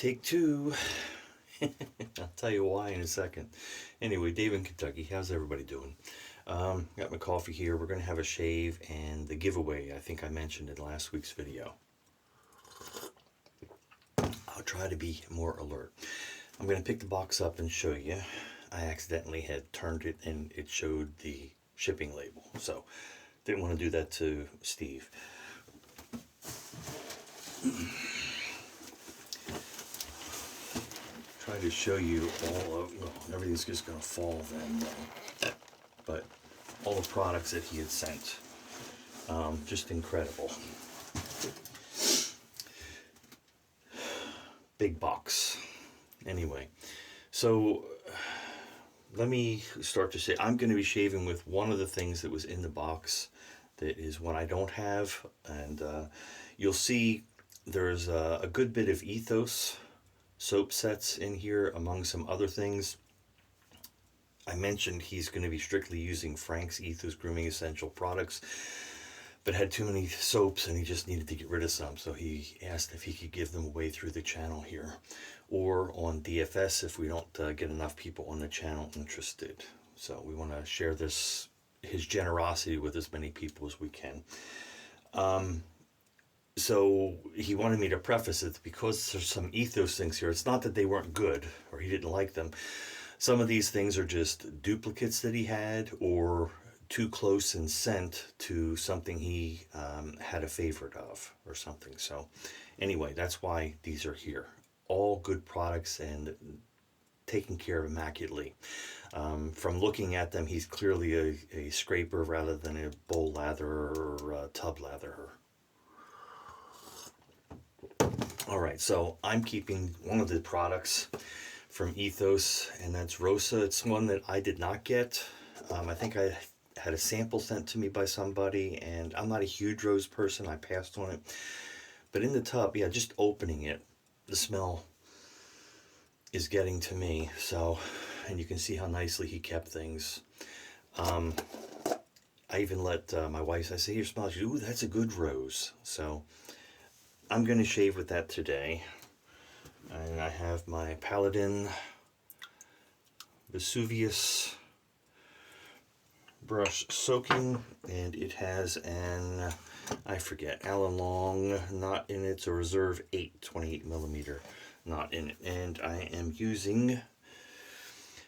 Take two. I'll tell you why in a second. Anyway, Dave in Kentucky, how's everybody doing? Got my coffee here. We're going to have a shave and the giveaway I think I mentioned in last week's video. I'll try to be more alert. I'm going to pick the box up and show you. I accidentally had turned it and it showed the shipping label. So, didn't want to do that to Steve. Try to show you all of, well, everything's just going to fall then, but all the products that he had sent, just incredible. Big box. Anyway, so let me start to say, I'm going to be shaving with one of the things that was in the box that is one I don't have, and you'll see there's a good bit of Ethos soap sets in here among some other things. I mentioned he's going to be strictly using Frank's Ethos Grooming Essential products, but had too many soaps and he just needed to get rid of some, so he asked if he could give them away through the channel here or on DFS if we don't get enough people on the channel interested. So we want to share his generosity with as many people as we can. So he wanted me to preface it because there's some Ethos things here. It's not that they weren't good or he didn't like them. Some of these things are just duplicates that he had or too close in scent to something he had a favorite of or something. So anyway, that's why these are here. All good products and taken care of immaculately. From looking at them, he's clearly a scraper rather than a bowl lather or a tub latherer. Alright, so I'm keeping one of the products from Ethos, and that's Rosa. It's one that I did not get. I think I had a sample sent to me by somebody, and I'm not a huge rose person. I passed on it. But in the tub, yeah, just opening it, the smell is getting to me. So, and you can see how nicely he kept things. I even let my wife, I say, here, smell. She goes, ooh, that's a good rose. So I'm going to shave with that today. And I have my Paladin Vesuvius brush soaking, and it has an, I forget, Allen Long knot in it. It's a Reserve 8 28 millimeter knot in it. And I am using,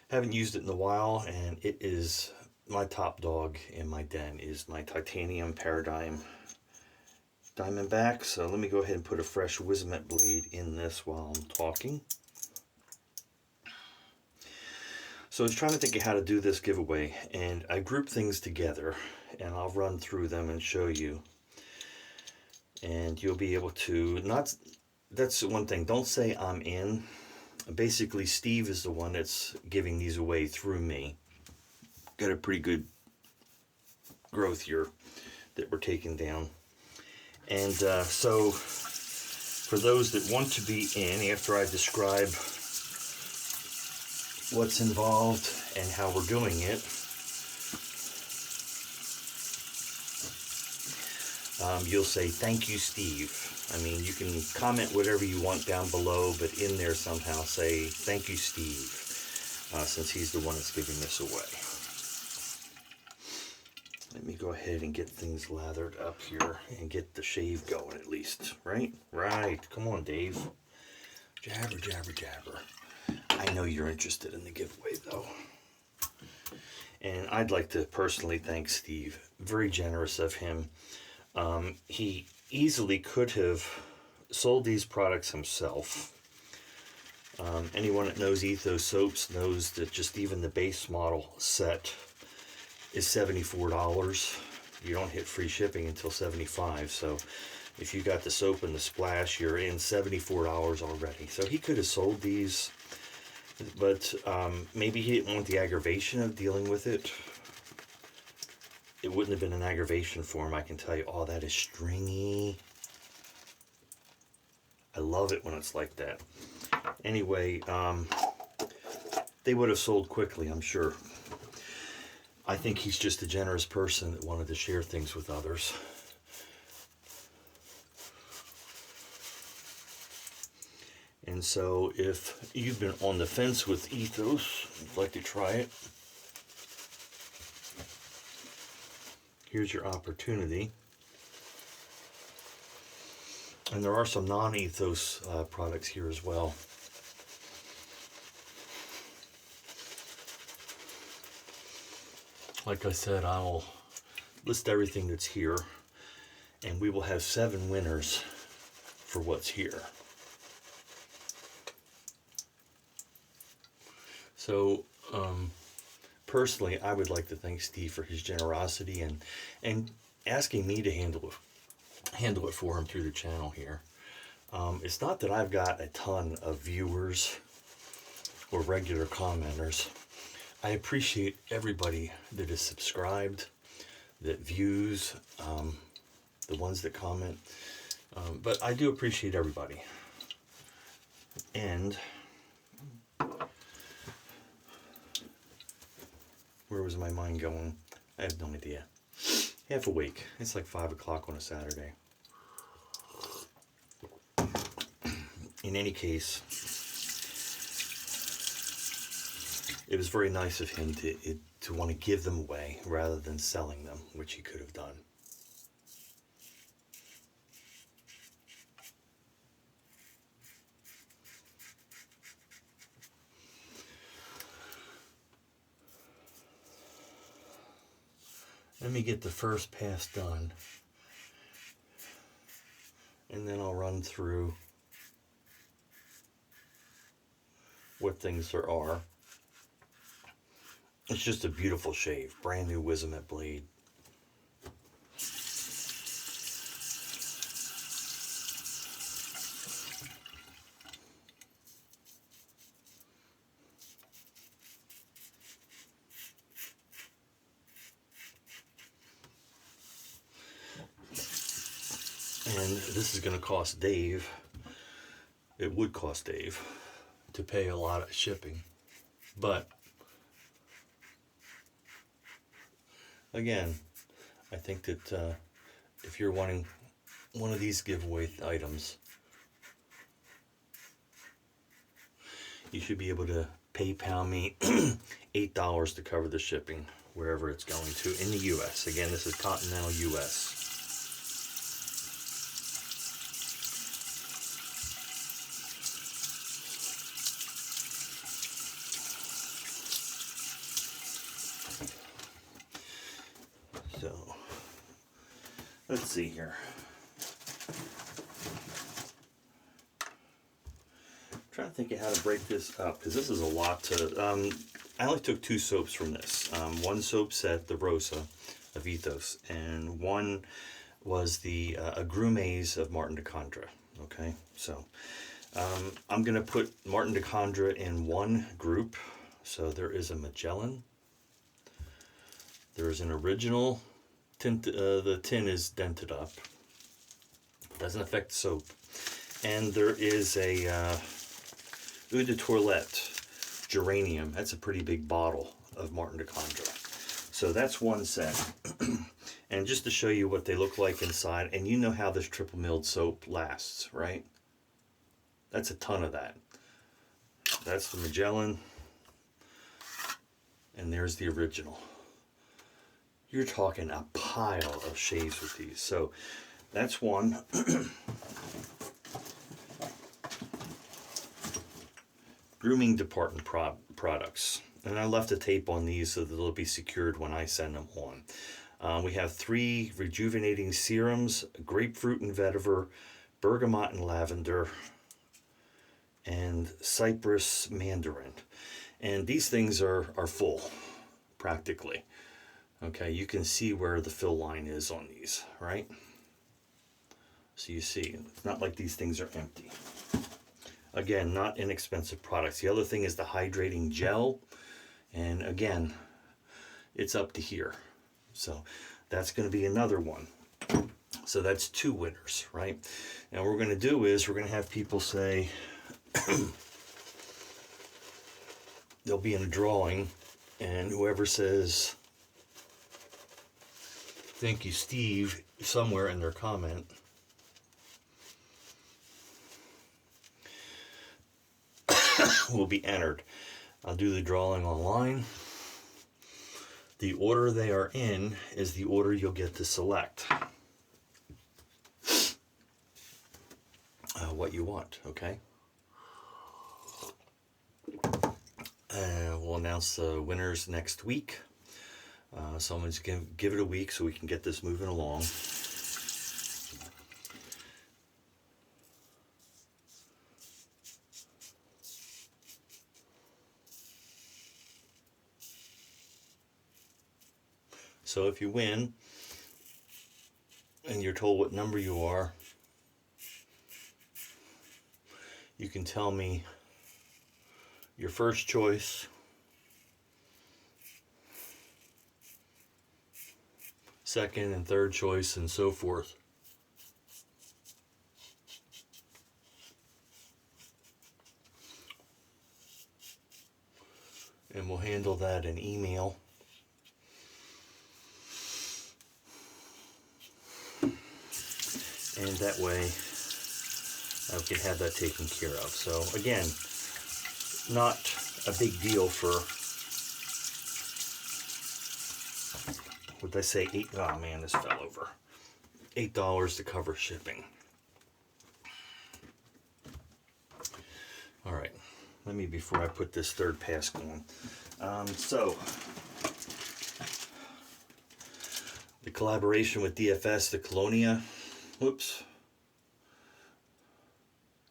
haven't used it in a while, and it is my top dog in my den is my titanium Paradigm Diamondback. So let me go ahead and put a fresh Wizamet blade in this while I'm talking. So I was trying to think of how to do this giveaway, and I grouped things together, and I'll run through them and show you. And you'll be able to, that's one thing, don't say I'm in. Basically, Steve is the one that's giving these away through me. Got a pretty good growth here that we're taking down. And so, for those that want to be in, after I describe what's involved and how we're doing it, you'll say, thank you, Steve. I mean, you can comment whatever you want down below, but in there somehow say, thank you, Steve, since he's the one that's giving this away. Let me go ahead and get things lathered up here and get the shave going at least, right? Right. Come on, Dave. Jabber, jabber, jabber. I know you're interested in the giveaway, though. And I'd like to personally thank Steve. Very generous of him. He easily could have sold these products himself. Anyone that knows Ethos soaps knows that just even the base model set is $74. You don't hit free shipping until $75. So if you got the soap and the splash, you're in $74 already. So he could have sold these, but maybe he didn't want the aggravation of dealing with it. It wouldn't have been an aggravation for him, I can tell you. Oh, that is stringy. I love it when it's like that. Anyway, they would have sold quickly, I'm sure. I think he's just a generous person that wanted to share things with others. And so if you've been on the fence with Ethos, you'd like to try it, here's your opportunity. And there are some non-Ethos products here as well. Like I said, I'll list everything that's here, and we will have 7 winners for what's here. So, personally, I would like to thank Steve for his generosity and asking me to handle it for him through the channel here. It's not that I've got a ton of viewers or regular commenters. I appreciate everybody that is subscribed, that views, the ones that comment, but I do appreciate everybody. And where was my mind going? I have no idea. Half awake. It's like 5 o'clock on a Saturday. In any case, it was very nice of him to want to give them away rather than selling them, which he could have done. Let me get the first pass done, and then I'll run through what things there are. It's just a beautiful shave, brand new Wizamet blade. And this is going to cost Dave, it would cost Dave to pay a lot of shipping. But, again, I think that if you're wanting one of these giveaway items, you should be able to PayPal me $8 to cover the shipping wherever it's going to in the U.S. Again, this is continental U.S. So, let's see here. I'm trying to think of how to break this up, because this is a lot to... I only took 2 soaps from this. One soap set, the Rosa of Ethos, and one was the Agrumes of Martin de Condra. Okay, so I'm going to put Martin de Condra in one group. So there is a Magellan. There's an original tint, the tin is dented up. Doesn't affect the soap. And there is a Eau de Toilette Geranium. That's a pretty big bottle of Martin de Condra. So that's one set. And just to show you what they look like inside, and you know how this triple milled soap lasts, right? That's a ton of that. That's the Magellan. And there's the original. You're talking a pile of shaves with these. So that's one. Grooming department products. And I left a tape on these so that they'll be secured when I send them on. We have 3 rejuvenating serums, grapefruit and vetiver, bergamot and lavender, and cypress mandarin. And these things are full, practically. Okay, you can see where the fill line is on these, right? So you see, it's not like these things are empty. Again, not inexpensive products. The other thing is the hydrating gel. And again, it's up to here. So that's going to be another one. So that's 2 winners, right? Now what we're going to do is we're going to have people say, they'll be in a drawing, and whoever says, "Thank you, Steve," somewhere in their comment, will be entered. I'll do the drawing online. The order they are in is the order you'll get to select what you want, okay? We'll announce the winners next week. So I'm just going to give it a week so we can get this moving along. So if you win and you're told what number you are, you can tell me your first choice, second and third choice, and so forth. And we'll handle that in email. And that way I can have that taken care of. So again, not a big deal for, what did I say, oh man, this fell over. $8 to cover shipping. All right, let me, before I put this third pass on. So, the collaboration with DFS, the Colonia,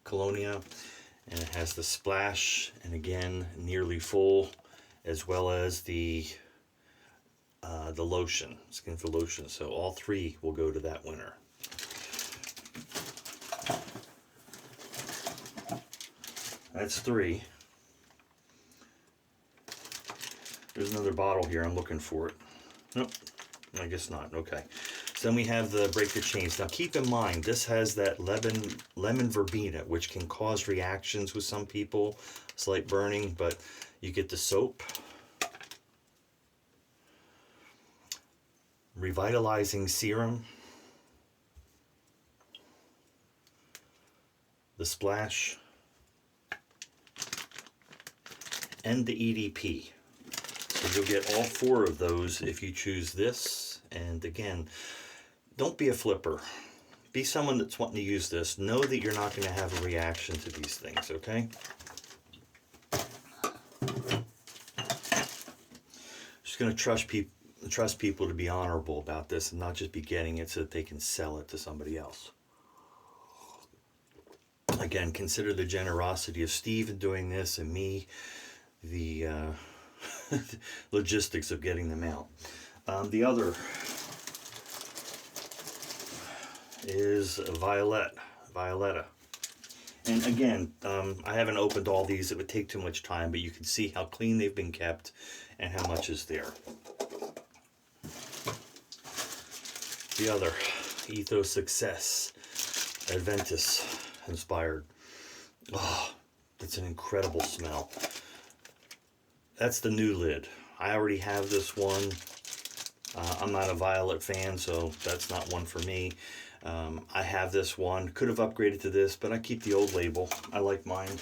Colonia, and it has the splash, and again, nearly full, as well as the lotion, skin for lotion. So all three will go to that winner. That's three. There's another bottle here. I'm looking for it. Nope, I guess not. Okay. So then we have the break the chains. Now keep in mind, this has that lemon verbena, which can cause reactions with some people, slight burning, but you get the soap, revitalizing serum, the splash, and the EDP. So you'll get all four of those if you choose this. And again, don't be a flipper. Be someone that's wanting to use this. Know that you're not going to have a reaction to these things, okay? Just going to trust people to be honorable about this and not just be getting it so that they can sell it to somebody else. Again, consider the generosity of Steve in doing this, and me, the logistics of getting them out. The other is Violetta. And again, I haven't opened all these. It would take too much time, but you can see how clean they've been kept and how much is there. The other, Ethos Success, Adventus inspired. Oh, that's an incredible smell. That's the new lid. I already have this one. I'm not a Violet fan, so that's not one for me. I have this one. Could have upgraded to this, but I keep the old label. I like mine.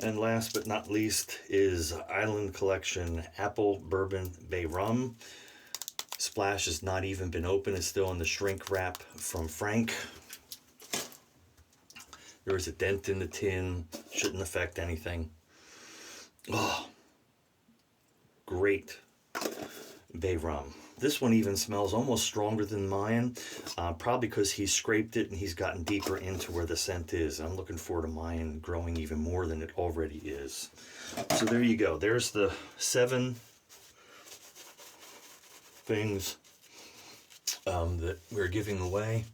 And last but not least is Island Collection Apple Bourbon Bay Rum. Splash has not even been open. It's still in the shrink wrap from Frank. There is a dent in the tin. Shouldn't affect anything. Oh, great bay rum. This one even smells almost stronger than mine, probably because he scraped it and he's gotten deeper into where the scent is. I'm looking forward to mine growing even more than it already is. So there you go. There's the 7 things that we're giving away.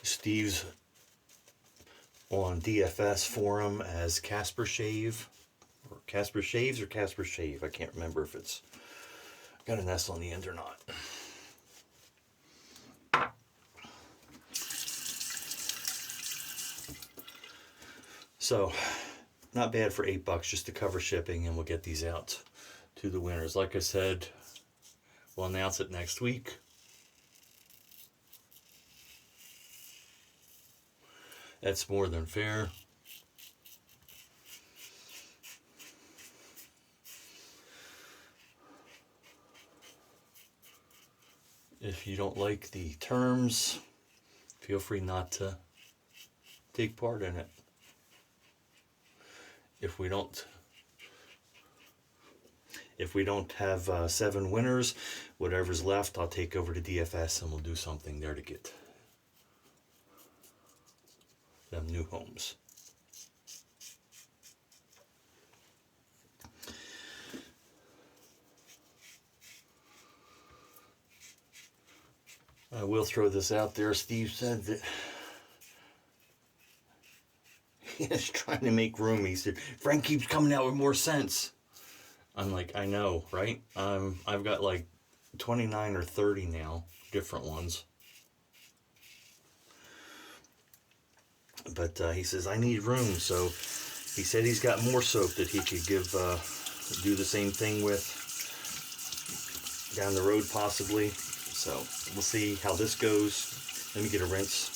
Steve's on DFS forum as Casper Shave, or Casper Shaves or Casper Shave. I can't remember if it's got an S on the end or not. So, not bad for $8 just to cover shipping, and we'll get these out to the winners. Like I said, we'll announce it next week. That's more than fair. If you don't like the terms, feel free not to take part in it. If we don't have 7 winners, whatever's left, I'll take over to DFS and we'll do something there to get them new homes. I will throw this out there. Steve said that he is trying to make room. He said, Frank keeps coming out with more sense. I'm like, I know, right? I've got like 29 or 30 now, different ones. But he says, I need room. So he said he's got more soap that he could do the same thing with down the road possibly. So we'll see how this goes. Let me get a rinse.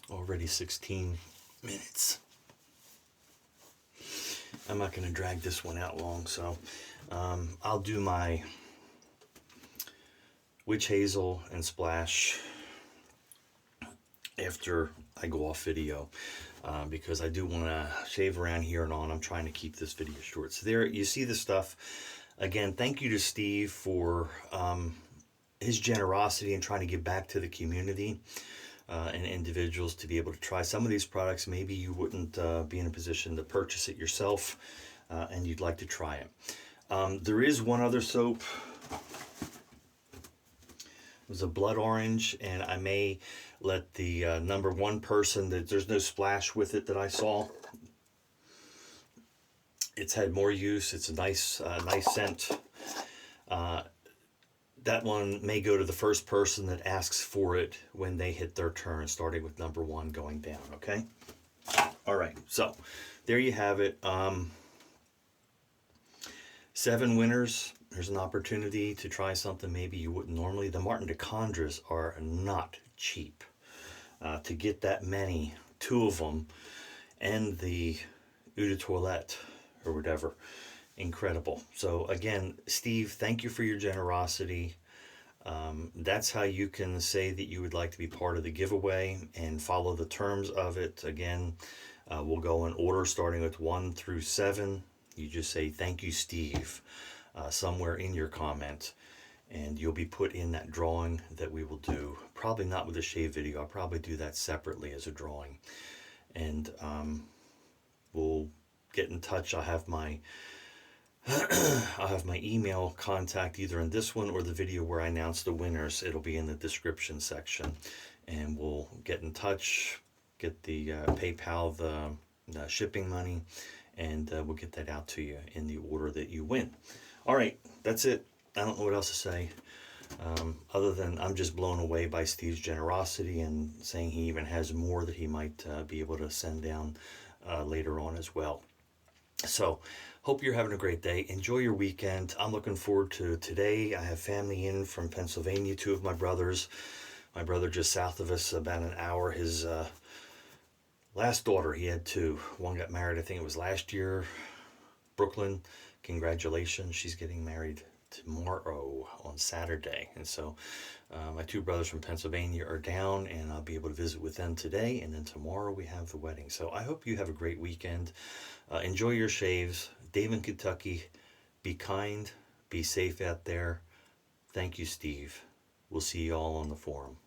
Already 16 minutes. I'm not going to drag this one out long, so I'll do my witch hazel and splash after I go off video, because I do want to shave around here and on. I'm trying to keep this video short. So there you see the stuff. Again, thank you to Steve for his generosity and trying to give back to the community and individuals to be able to try some of these products. Maybe you wouldn't be in a position to purchase it yourself, and you'd like to try it. There is one other soap. It was a blood orange, and I may let the number 1 person, that there's no splash with it that I saw. It's had more use. It's a nice scent. That one may go to the first person that asks for it when they hit their turn, starting with number 1 going down, okay? All right, so there you have it. 7 winners. There's an opportunity to try something maybe you wouldn't normally. The Martin de Condres are not cheap. To get that many, 2 of them, and the Eau de Toilette or whatever, incredible. So again, Steve, thank you for your generosity. That's how you can say that you would like to be part of the giveaway and follow the terms of it. Again, we'll go in order starting with 1 through 7. You just say thank you, Steve, somewhere in your comment, and you'll be put in that drawing that we will do. Probably not with a shave video. I'll probably do that separately as a drawing, and we'll get in touch. I'll have my email contact either in this one or the video where I announce the winners. It'll be in the description section, and we'll get in touch, get the PayPal, the shipping money, and we'll get that out to you in the order that you win. All right, that's it. I don't know what else to say, other than I'm just blown away by Steve's generosity and saying he even has more that he might be able to send down later on as well. So, hope you're having a great day. Enjoy your weekend. I'm looking forward to today. I have family in from Pennsylvania, 2 of my brothers. My brother just south of us, about an hour. His last daughter, he had 2. One got married, I think it was last year. Brooklyn, congratulations. She's getting married tomorrow on Saturday. And so my 2 brothers from Pennsylvania are down, and I'll be able to visit with them today, and then tomorrow we have the wedding. So I hope you have a great weekend. Enjoy your shaves. Dave in Kentucky, be kind, be safe out there. Thank you, Steve. We'll see you all on the forum.